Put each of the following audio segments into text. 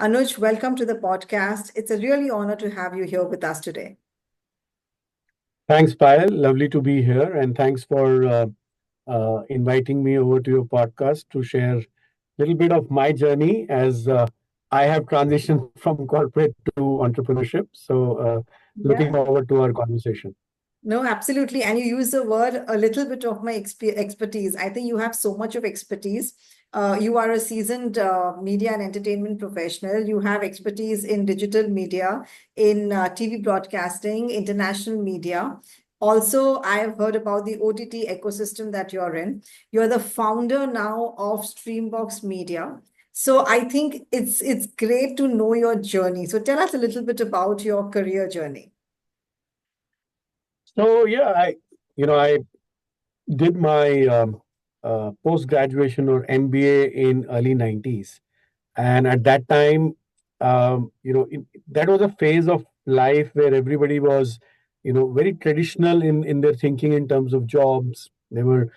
Anuj, welcome to the podcast. It's a really honor to have you here with us today. Thanks, Payal. Lovely to be here. And thanks for inviting me over to your podcast to share a little bit of my journey as I have transitioned from corporate to entrepreneurship. So, looking Yeah. forward to our conversation. No, absolutely. And you use the word a little bit of my expertise. I think you have so much of expertise. You are a seasoned media and entertainment professional. You have expertise in digital media, in TV broadcasting, international media. Also, I have heard about the OTT ecosystem that you're in. You're the founder now of Streambox Media. So I think it's great to know your journey. So tell us a little bit about your career journey. So, yeah, I did my post graduation or MBA in early 90s. And at that time, that was a phase of life where everybody was, very traditional in their thinking in terms of jobs. They were,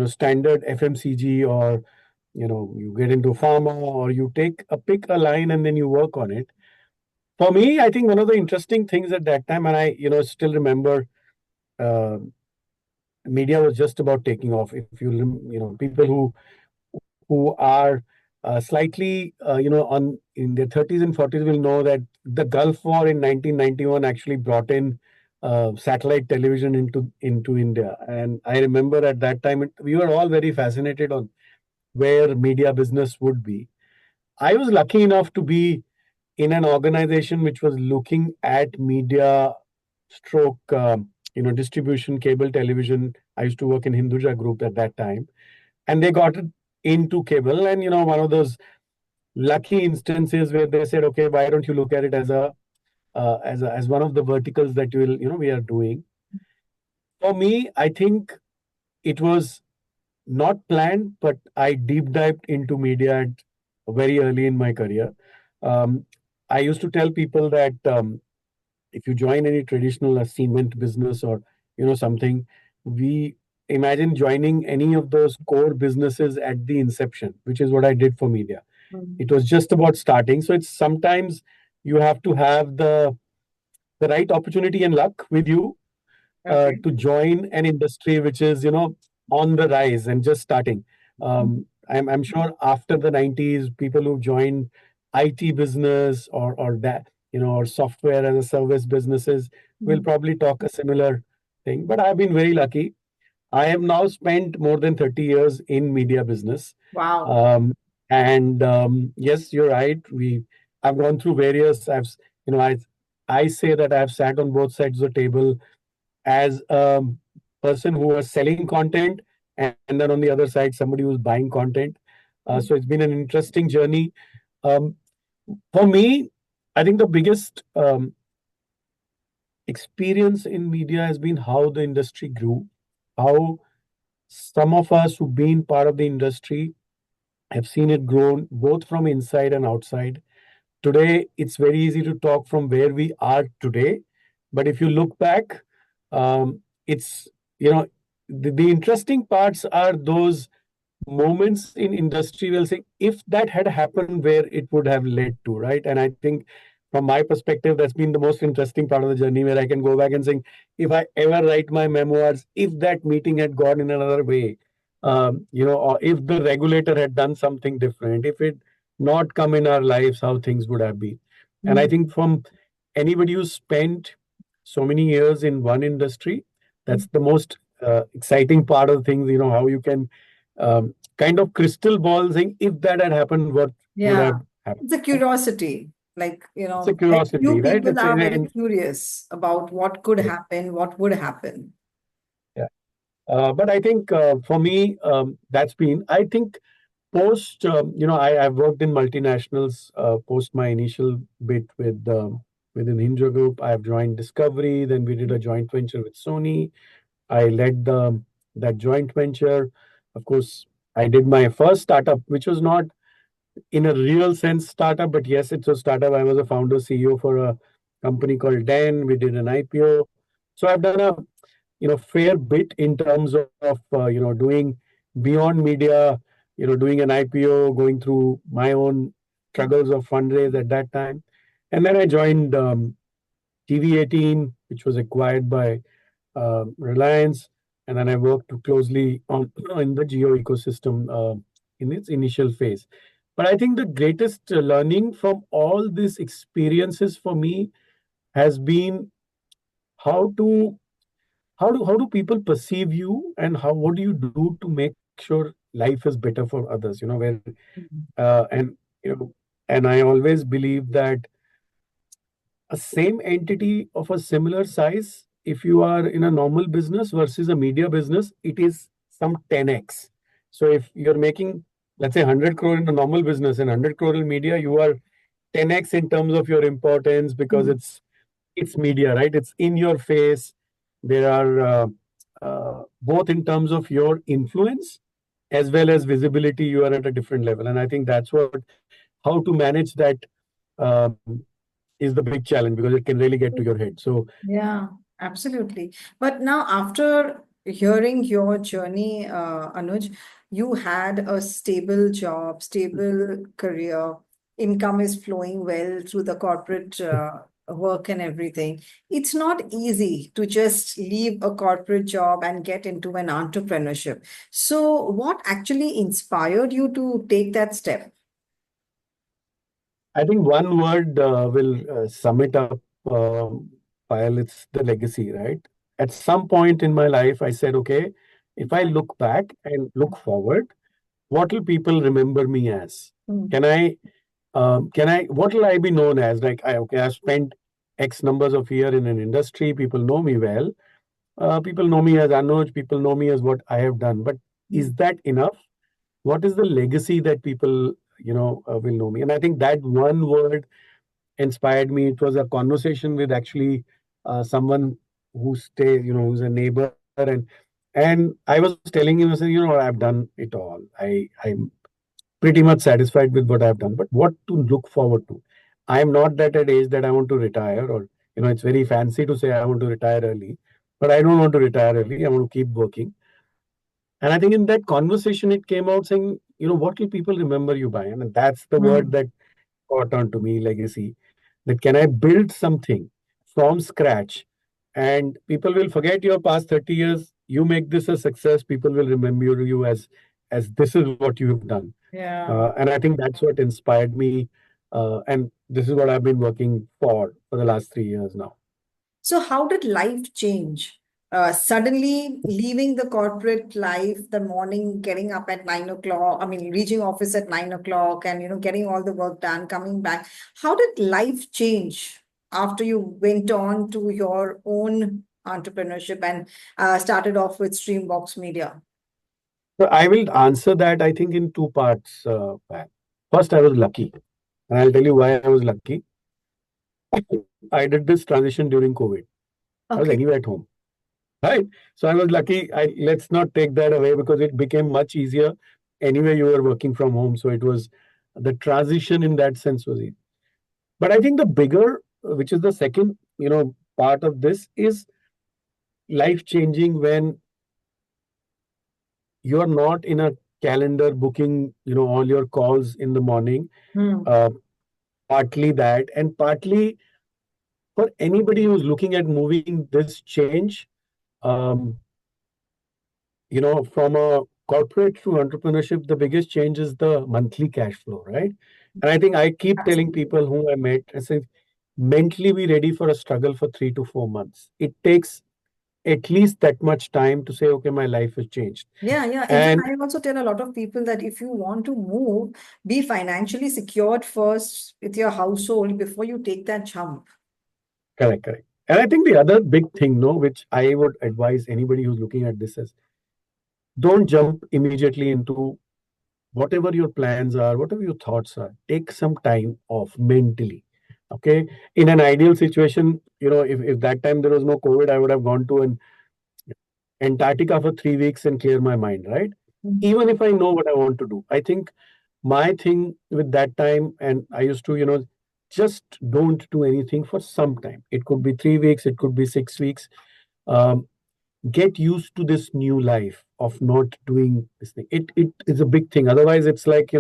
standard FMCG or, you get into pharma or you pick a line and then you work on it. For me, I think one of the interesting things at that time, and I, still remember, uh, media was just about taking off. If people who are slightly, on in their 30s and 40s will know that the Gulf War in 1991 actually brought in satellite television into India. And I remember at that time, we were all very fascinated on where media business would be. I was lucky enough to be in an organization which was looking at media stroke, distribution, cable television. I used to work in Hinduja Group at that time, and they got it into cable. And one of those lucky instances where they said, okay, why don't you look at it as one of the verticals that we are doing. For me, I think it was not planned, but I deep dived into media very early in my career. Um, I used to tell people that if you join any traditional cement business or something, we imagine joining any of those core businesses at the inception, which is what I did for media. Mm. It was just about starting. So it's sometimes you have to have the right opportunity and luck with you Okay. to join an industry which is on the rise and just starting. I'm sure after the 90s, people who joined IT business or that or software as a service businesses will Mm. probably talk a similar thing. But I've been very lucky. I have now spent more than 30 years in media business. Wow. Um, and yes, you're right. I've gone through various. You know, I say that I've sat on both sides of the table as a person who was selling content, and then on the other side, somebody who's buying content. So it's been an interesting journey. Um, for me, I think the biggest experience in media has been how the industry grew, how some of us who've been part of the industry have seen it grown both from inside and outside. Today, it's very easy to talk from where we are today. But if you look back, it's, the interesting parts are those moments in industry will say, if that had happened, where it would have led to, right? And I think from my perspective, that's been the most interesting part of the journey where I can go back and saying, if I ever write my memoirs, if that meeting had gone in another way, or if the regulator had done something different, if it not come in our lives, how things would have been. And I Mm. think from anybody who spent so many years in one industry, that's the most exciting part of things, how you can kind of crystal ball saying, if that had happened, what would Yeah. have happened? It's a curiosity. Like, It's a very curiosity, few right? people It's are very in curious about what could yeah. happen, what would happen. Yeah. But I think for me, that's been, I think post, I've worked in multinationals post my initial bit within Indra Group. I've joined Discovery, then we did a joint venture with Sony. I led that joint venture. Of course, I did my first startup, which was not in a real sense startup, but yes, it's a startup. I was a founder CEO for a company called Den. We did an IPO. So I've done a fair bit in terms of doing beyond media, doing an IPO, going through my own struggles of fundraise at that time. And then I joined TV18, which was acquired by Reliance, and then I worked closely on in the geo ecosystem in its initial phase. But I think the greatest learning from all these experiences for me has been how to how do people perceive you, and how what do you do to make sure life is better for others, where and and I always believe that a same entity of a similar size, if you are in a normal business versus a media business, it is some 10x. So if you're making, let's say, 100 crore in a normal business and 100 crore in media, you are 10x in terms of your importance, because Mm. it's media, right? It's in your face. There are both in terms of your influence as well as visibility, you are at a different level. And I think that's what, how to manage that um, is the big challenge, because it can really get to your head. So Yeah, absolutely. But now, after hearing your journey, Anuj, you had a stable job, stable career, income is flowing well through the corporate work and everything. It's not easy to just leave a corporate job and get into an entrepreneurship. So, what actually inspired you to take that step? I think one word will sum it up, while it's the legacy, right? At some point in my life, I said, okay, if I look back and look forward, what will people remember me as? Mm. Can what will I be known as? Like, I've spent X numbers of year in an industry. People know me well. People know me as Anuj. People know me as what I have done. But Mm. is that enough? What is the legacy that people, will know me? And I think that one word inspired me. It was a conversation with actually someone who's a neighbor, and I was telling him, I said, I've done it all. I'm pretty much satisfied with what I've done. But what to look forward to? I'm not that at age that I want to retire, or it's very fancy to say I want to retire early, but I don't want to retire early. I want to keep working. And I think in that conversation, it came out saying, what will people remember you by? And that's the word Mm. that caught on to me, legacy. That can I build something from scratch, and people will forget your past 30 years. You make this a success, people will remember you as this is what you have done. Yeah. And I think that's what inspired me. And this is what I've been working for the last 3 years now. So, how did life change? Suddenly leaving the corporate life, the morning, getting up at 9 o'clock, I mean, reaching office at 9 o'clock and, getting all the work done, coming back. How did life change after you went on to your own entrepreneurship and started off with Streambox Media? So I will answer that, I think, in two parts. Pat. First, I was lucky. And I'll tell you why I was lucky. I did this transition during COVID. I was Okay. anyway at home. Right. So I was lucky. Let's not take that away, because it became much easier. Anyway, you were working from home. So it was the transition in that sense was easy. But I think the bigger, which is the second, part of this, is life changing when you're not in a calendar booking, all your calls in the morning. Hmm. Uh, Partly that, and partly for anybody who's looking at moving this change, um, from a corporate to entrepreneurship, the biggest change is the monthly cash flow, right? And I think I keep telling Absolutely. people who I met, I say, mentally be ready for a struggle for 3 to 4 months. It takes at least that much time to say, okay, my life has changed. Yeah, yeah. In fact, And I also tell a lot of people that if you want to move, be financially secured first with your household before you take that jump. correct, correct. And I think the other big thing, no, which I would advise anybody who's looking at this is, don't jump immediately into whatever your plans are, whatever your thoughts are. Take some time off mentally. Okay. In an ideal situation, if that time there was no COVID, I would have gone to an Antarctica for 3 weeks and clear my mind, right? Mm. Even if I know what I want to do. I think my thing with that time, and I used to, just don't do anything for some time. It could be 3 weeks, it could be 6 weeks. Um, get used to this new life of not doing this thing. It is a big thing. Otherwise, it's like,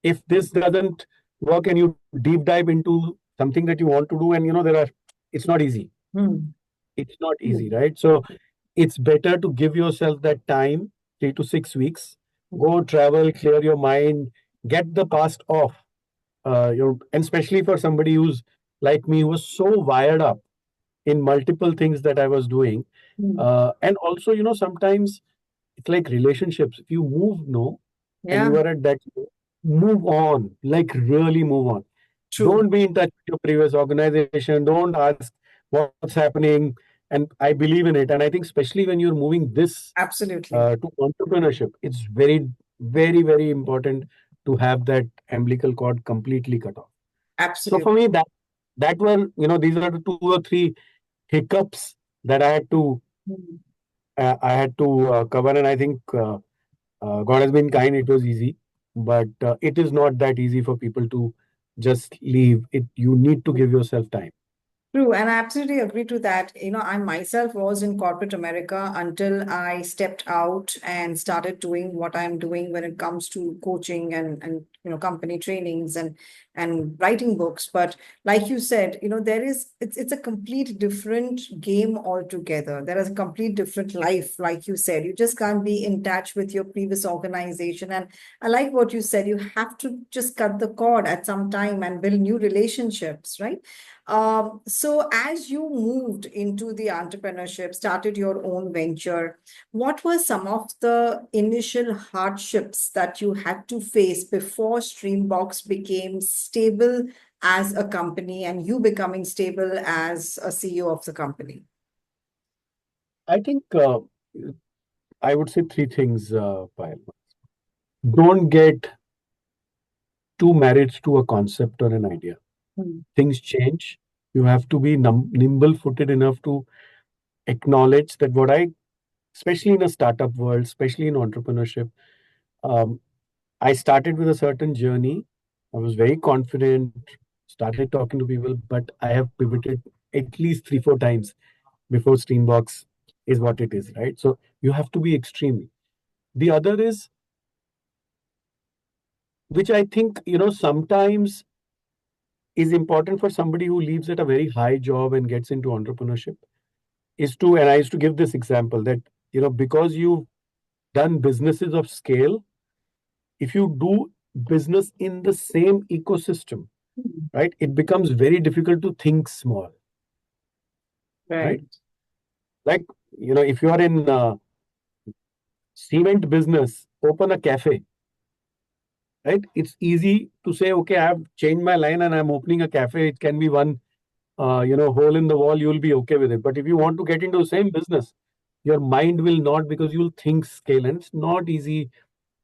if this doesn't work and you deep dive into something that you want to do, and it's not easy. Hmm. It's not easy, right? So it's better to give yourself that time, 3 to 6 weeks. Go travel, clear your mind, get the past off. And especially for somebody who's like me, who was so wired up in multiple things that I was doing. Hmm. And also, sometimes it's like relationships. If you move, no, and Yeah, you are at that, move on, like really move on. true. Don't be in touch with your previous organization. Don't ask what's happening. And I believe in it. And I think, especially when you're moving this Absolutely. to entrepreneurship, it's very, very, very important to have that umbilical cord completely cut off. So Absolutely. for me, that were, these are the 2 or 3 hiccups that Hmm. I had to cover, and I think God has been kind. It was easy, but it is not that easy for people to just leave. It You need to give yourself time. True, and I absolutely agree to that. I myself was in corporate America until I stepped out and started doing what I'm doing when it comes to coaching and company trainings and writing books. But like you said, it's a complete different game altogether. There is a complete different life, like you said. You just can't be in touch with your previous organization. And I like what you said. You have to just cut the cord at some time and build new relationships, right? So as you moved into the entrepreneurship, started your own venture, what were some of the initial hardships that you had to face before Streambox became stable as a company and you becoming stable as a CEO of the company? I think I would say 3 things, Payal. Don't get too married to a concept or an idea. Hmm. Things change. You have to be nimble-footed enough to acknowledge that especially in a startup world, especially in entrepreneurship, um, I started with a certain journey. I was very confident, started talking to people, but I have pivoted at least 3, 4 times before Streambox is what it is, right? So you have to be extreme. The other is, which I think, sometimes is important for somebody who leaves at a very high job and gets into entrepreneurship, and I used to give this example that, because you've done businesses of scale, if you do business in the same ecosystem, right, it becomes very difficult to think small, right? Right. Like, if you are in cement business, open a cafe, right? It's easy to say, okay, I've changed my line and I'm opening a cafe. It can be one, hole in the wall. You'll be okay with it. But if you want to get into the same business, your mind will not, because you'll think scale, and it's not easy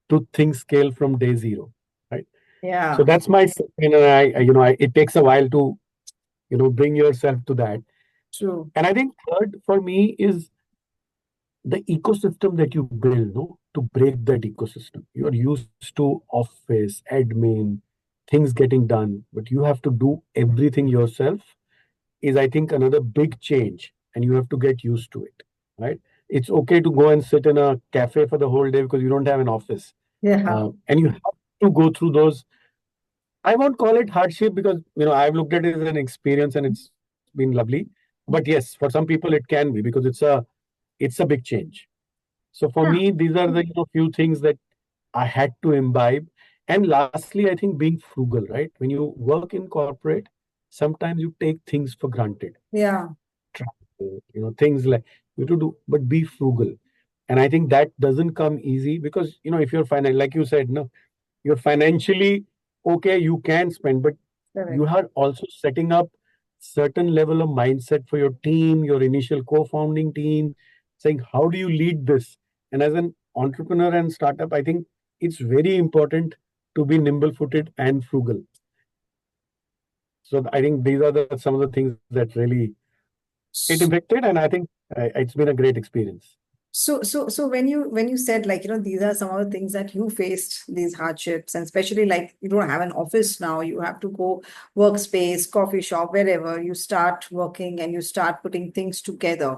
to think scale from day zero, right? So Yeah, that's my second, and it takes a while to, bring yourself to that. true. And I think third for me is the ecosystem that you build, no, to break that ecosystem. You're used to office, admin, things getting done, but you have to do everything yourself, is I think another big change, and you have to get used to it, right? It's okay to go and sit in a cafe for the whole day because you don't have an office, Yeah, and you have to go through those. I won't call it hardship because I've looked at it as an experience and it's been lovely. But yes, for some people it can be, because it's a big change. So for yeah, me, these are the few things that I had to imbibe. And lastly, I think being frugal, right? When you work in corporate, sometimes you take things for granted. yeah, Travel, things like you have to do, but be frugal. And I think that doesn't come easy because if you're like you said, no, you're financially okay, you can spend, but you correct. are also setting up certain level of mindset for your team, your initial co-founding team, saying how do you lead this. And as an entrepreneur and startup, I think it's very important to be nimble footed and frugal. So I think these are some of the things that really it impacted, and I think it's been a great experience. So when you said, like, these are some of the things that you faced, these hardships, and especially like you don't have an office now, you have to go workspace, coffee shop, wherever you start working and you start putting things together.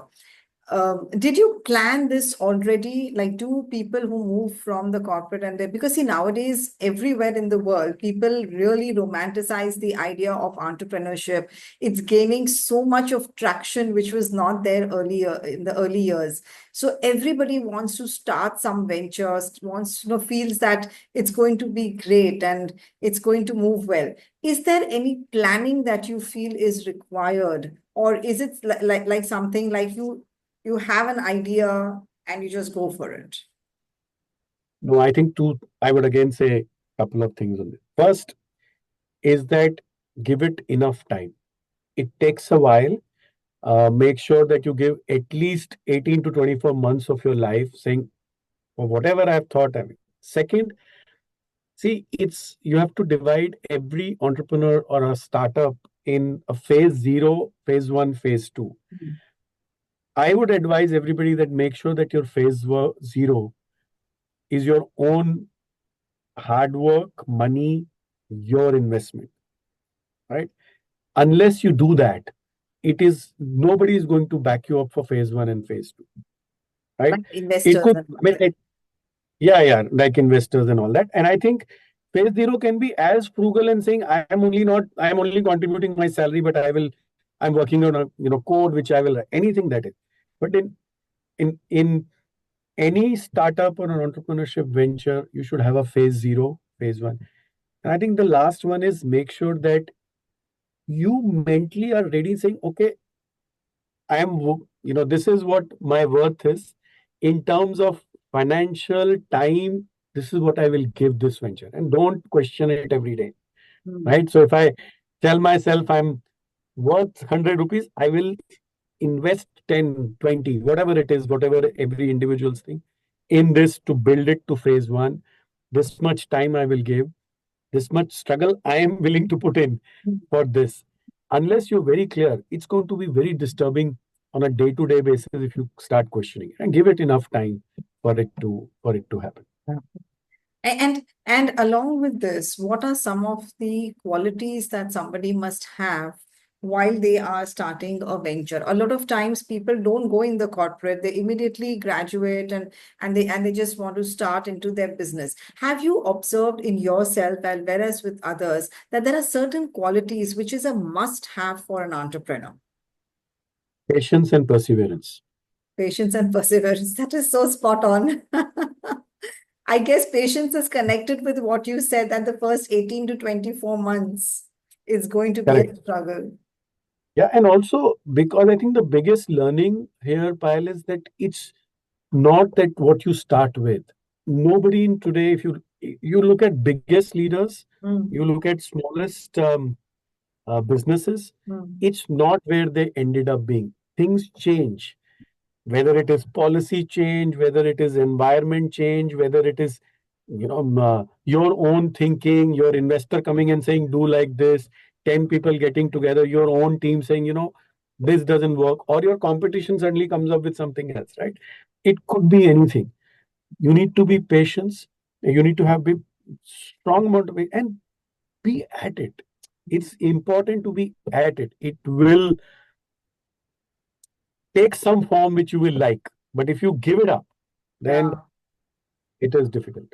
Did you plan this already? Like, do people who move from the corporate and they, because see, nowadays, everywhere in the world, people really romanticize the idea of entrepreneurship. It's gaining so much of traction, which was not there earlier in the early years. So everybody wants to start some ventures, wants, feels that it's going to be great and it's going to move well. Is there any planning that you feel is required? Or is it like something like you have an idea and you just go for it? No, I think I would again say a couple of things on this. First is that give it enough time. It takes a while. Make sure that you give at least 18 to 24 months of your life saying, for whatever I've thought. I mean. Second, see, you have to divide every entrepreneur or a startup in a phase zero, phase one, phase two. Mhm. I would advise everybody that make sure that your zero is your own hard work, money, your investment, right? Unless you do that, nobody is going to back you up for phase one and phase two, right? Like It investors could, and I mean, yeah, like investors and all that. And I think phase zero can be as frugal and saying, I am only contributing my salary, but I'm working on a code which I will anything that is. But in any startup or an entrepreneurship venture, you should have a phase zero, phase one. And I think the last one is make sure that you mentally are ready saying, okay, this is what my worth is in terms of financial time. This is what I will give this venture, and don't question it every day, Mm. right? So if I tell myself I'm worth 100 rupees, I will invest 10, 20, whatever it is, whatever every individual's thing in this to build it to phase one. This much time I will give, this much struggle I am willing to put in for this. Unless you're very clear, it's going to be very disturbing on a day-to-day basis if you start questioning it, and give it enough time for it to happen. And along with this, what are some of the qualities that somebody must have while they are starting a venture? A lot of times people don't go in the corporate, they immediately graduate and they just want to start into their business. Have you observed in yourself as well as with others that there are certain qualities which is a must have for an entrepreneur? Patience and perseverance. Patience and perseverance. That is so spot on. I guess patience is connected with what you said that the first 18 to 24 months is going to be a Correct. struggle. Yeah, and also because I think the biggest learning here, Payal, is that it's not that what you start with. Nobody in today, if you look at biggest leaders, Mm, you look at smallest businesses, mm, it's not where they ended up being. Things change, whether it is policy change, whether it is environment change, whether it is your own thinking, your investor coming and saying do like this, 10 people getting together, your own team saying this doesn't work, or your competition suddenly comes up with something else, right? It could be anything. You need to be patient, you need to have be strong motivation and be at it. It's important to be at it. It will take some form which you will like, but if you give it up, then yeah. it is difficult.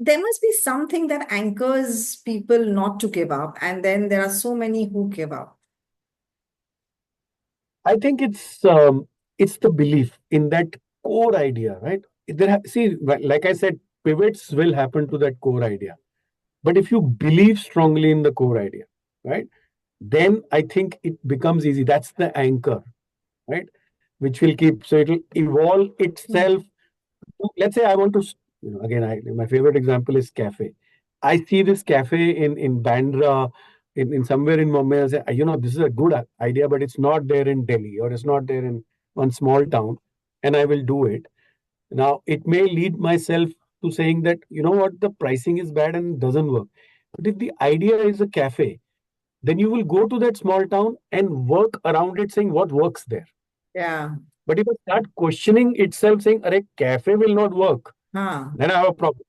There must be something that anchors people not to give up, and then there are so many who give up. I think it's the belief in that core idea, right? See, like I said, pivots will happen to that core idea. But if you believe strongly in the core idea, right, then I think it becomes easy. That's the anchor, right? Which will keep, so it'll evolve Mm, itself. Let's say I want to, again, my favorite example is cafe. I see this cafe in Bandra, in somewhere in Mumbai. I say, this is a good idea, but it's not there in Delhi or it's not there in one small town, and I will do it. Now, it may lead myself to saying that, you know what, the pricing is bad and doesn't work. But if the idea is a cafe, then you will go to that small town and work around it, saying what works there. yeah. But if I start questioning itself, saying, "Arey, cafe will not work," Huh. then I have a problem.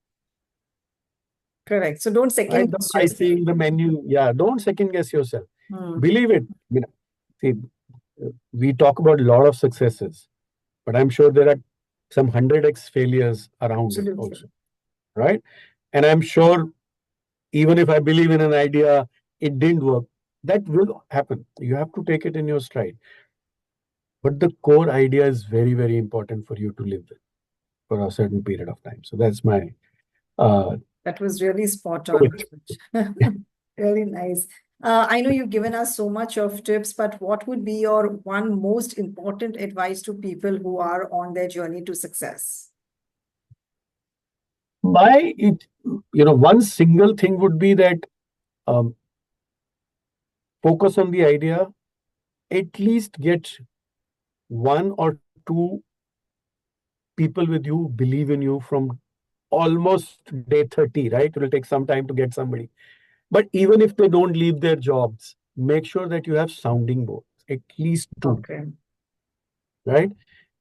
Correct. So don't Right? second The guess yourself. pricing, the menu. Yeah, don't second guess yourself. Hmm. Believe it. See, we talk about a lot of successes, but I'm sure there are some 100x failures around it Absolutely. also, right? And I'm sure even if I believe in an idea, it didn't work. That will happen. You have to take it in your stride. But the core idea is very, very important for you to live with for a certain period of time. So that's my uh, That was really spot on. quote. Really nice. I know you've given us so much of tips, but what would be your one most important advice to people who are on their journey to success? My it, one single thing would be that um, focus on the idea. At least get one or two people with you believe in you from almost day 30, right? It will take some time to get somebody. But even if they don't leave their jobs, make sure that you have sounding boards, at least two, Okay. right?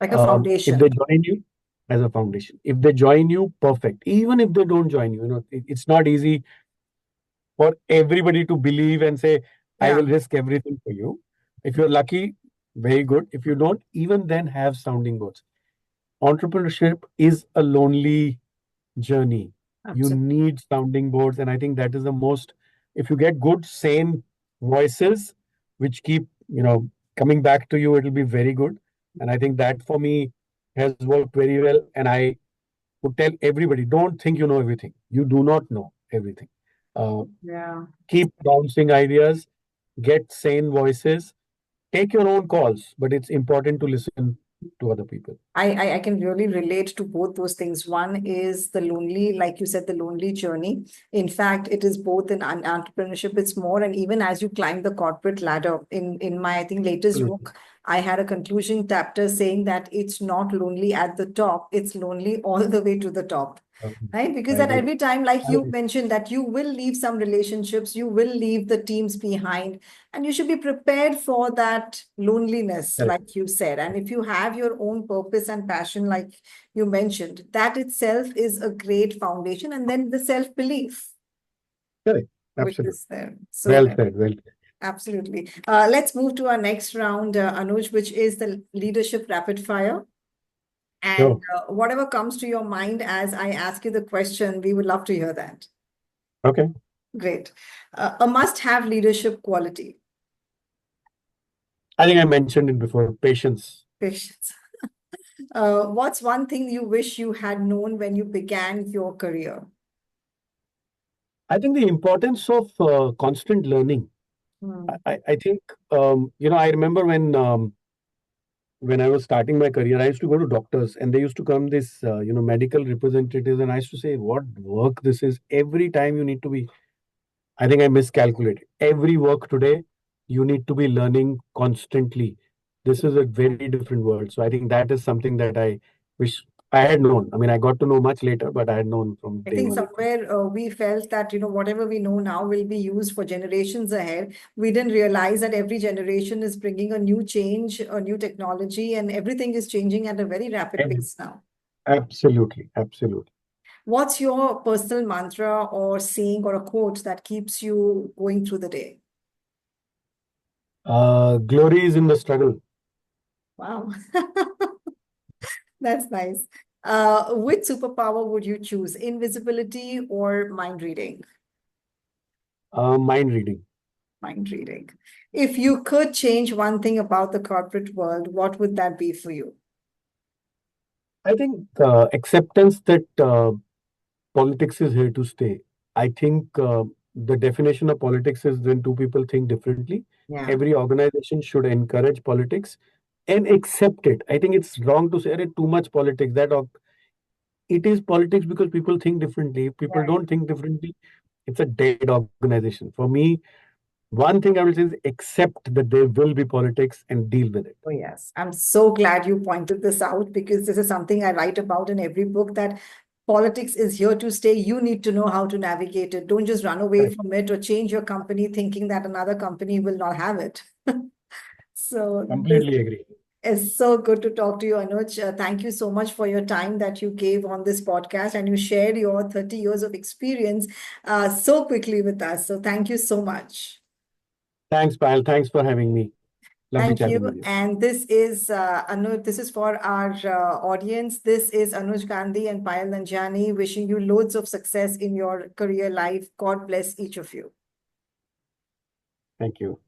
Like a If they foundation. join you as a foundation, if they join you, perfect. Even if they don't join you, it's not easy for everybody to believe and say, I Yeah, will risk everything for you. If you're lucky, very good. If you don't, even then have sounding boards. Entrepreneurship is a lonely journey. You absolutely. need sounding boards, and I think that is the most. If you get good, sane voices, which keep coming back to you, it'll be very good. And I think that for me has worked very well. And I would tell everybody, don't think you know everything. You do not know everything. Uh, Yeah. keep bouncing ideas, get sane voices, take your own calls, but it's important to listen to other people. I can really relate to both those things. One is the lonely, like you said, the lonely journey. In fact, it is both in entrepreneurship, it's more, and even as you climb the corporate ladder. In my, I think, latest Absolutely. book, I had a conclusion chapter saying that it's not lonely at the top, it's lonely all the way to the top. Right? Because I at agree. every time, like I you agree. mentioned, that you will leave some relationships, you will leave the teams behind, and you should be prepared for that loneliness, Correct. like you said. And if you have your own purpose and passion, like you mentioned, that itself is a great foundation. And then the self-belief, Correct. which Absolutely. is there. So Well that, said. Well said. absolutely. Let's move to our next round, Anuj, which is the leadership rapid fire. And Sure. whatever comes to your mind as I ask you the question, we would love to hear that. Okay. Great. A must-have leadership quality, I think I mentioned it before. Patience. patience. What's one thing you wish you had known when you began your career? I think the importance of constant learning. Hmm. I think I remember when I was starting my career, I used to go to doctors, and they used to come this medical representatives, and I used to say, "What work this is! Every time you need to be." I think I miscalculated. Every work today, you need to be learning constantly. This is a very different world. So I think that is something that I wish I had known. I mean, I got to know much later, but I had known from I day think one itself. somewhere we felt that, whatever we know now will be used for generations ahead. We didn't realize that every generation is bringing a new change, a new technology, and everything is changing at a very rapid And pace now. absolutely, absolutely. What's your personal mantra or saying or a quote that keeps you going through the day? Glory is in the struggle. Wow. That's nice. Which superpower would you choose? Invisibility or mind reading? Mind reading. Mind reading. If you could change one thing about the corporate world, what would that be for you? I think acceptance that politics is here to stay. I think the definition of politics is when two people think differently. Yeah. Every organization should encourage politics and accept it. I think it's wrong to say too much politics. It is politics because people think differently. If people Yeah. don't think differently, it's a dead organization. For me, one thing I will say is accept that there will be politics and deal with it. Oh, yes. I'm so glad you pointed this out because this is something I write about in every book that politics is here to stay. You need to know how to navigate it. Don't just run away Correct. from it or change your company thinking that another company will not have it. So this Completely agree. is so good to talk to you, Anuj. Thank you so much for your time that you gave on this podcast and you shared your 30 years of experience so quickly with us. So thank you so much. Thanks, Payal. Thanks for having me. Lovely Thank chatting you. with you. And this is Anuj. This is for our audience. This is Anuj Gandhi and Payal Nanjiani wishing you loads of success in your career life. God bless each of you. Thank you.